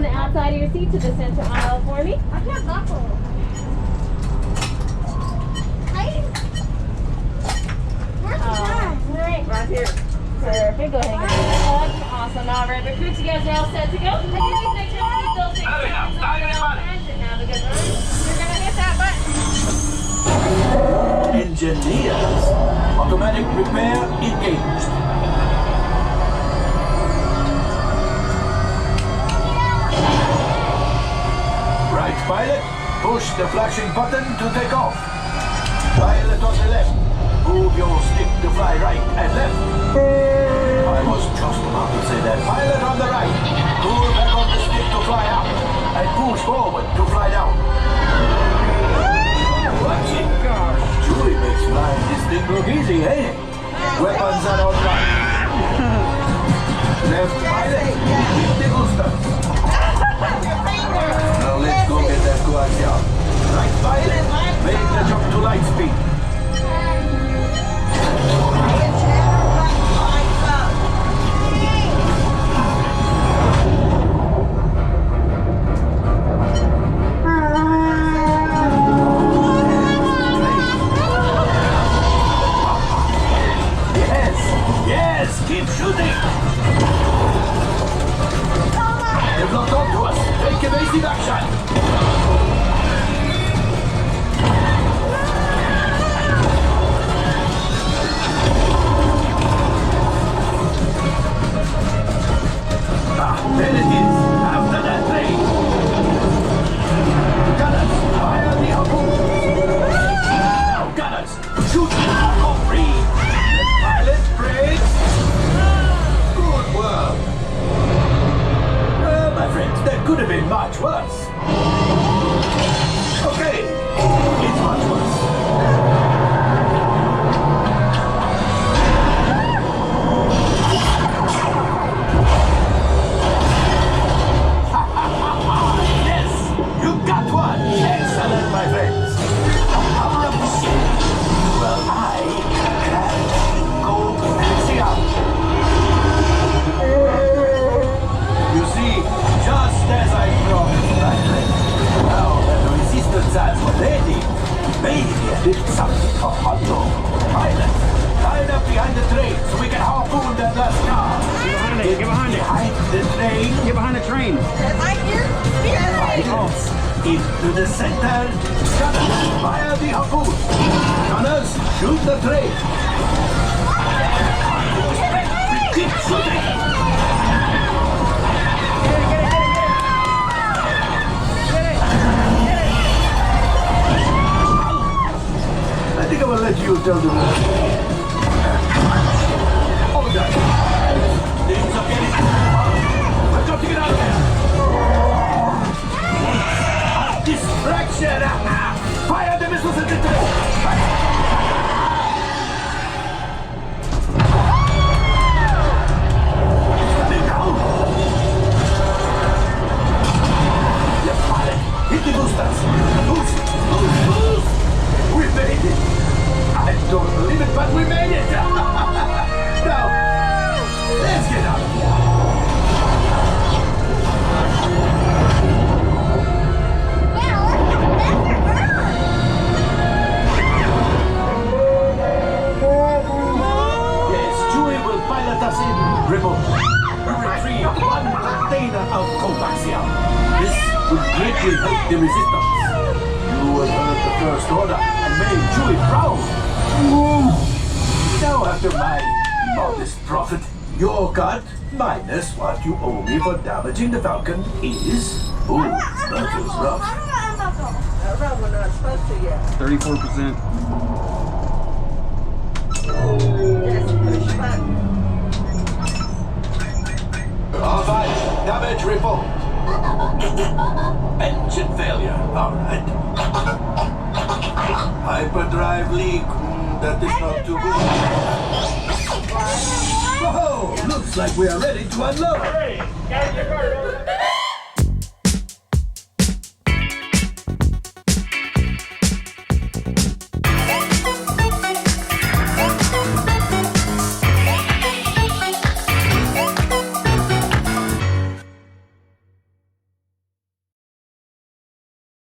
the outside of your seat to the center aisle for me. I can't buckle. Right here. Perfect. Go ahead and get that. Awesome. All right, recruits, you guys are all set to go. Please make sure you keep those things on and have a good run. You're going to hit that button. Engineers. Automatic repair engaged. Right, pilot. Push the flashing button to take off. Pilot on the left. Move your stick to fly right and left. I was just about to say that. Pilot on the right. Pull back on the stick to fly up. And push forward to fly down. Watch it. Gosh. Chewie makes flying this thing look easy, eh? Weapons are all right. Left pilot. Hit the booster. Now let's go get that coaxium. Right pilot. Make the jump to light speed. Yes, keep shooting! They've locked onto us. Take evasive action! There it is! After that train! Gunners, fire the outpost! Now, gunners, shoot the outpost free! Pilot brakes! Good work! Well, my friends, that could have been much worse. Okay, it's much worse. Yes, you got one! Excellent, my friends. Power of the ship. Well, I can coaxium. You see, just as I promised, my friend. Now that the resistance has already, maybe a little something for Hondo. Pilot, line up behind the train so we can harpoon that last car. Get behind it. Behind the train. Get behind the train. Right here? Pilots, into the center. Gunners, fire the harpoon. Gunners, shoot the train. Keep shooting. I think I will let you tell the rest. Hold on. Things are getting... I've got to get out of here. Distraction! Fire the missiles into the... Standing down. Left pilot, hit the boosters. Boost, boost, boost. We made it. I don't believe it, but we made it. Now, let's get out of here. Pilot us in remote. Retrieve one container of coaxium. This will greatly help the resistance. You have heard the first order and made Chewie proud. Now, after my modest profit, your cut minus what you owe me for damaging the Falcon is... Ooh, that was rough. That run we're not supposed to yet. 34%. Yes, push button. All right, damage report. Engine failure, all right. Hyperdrive leak, that is not too good. Whoa, looks like we are ready to unload. Hey, get your car.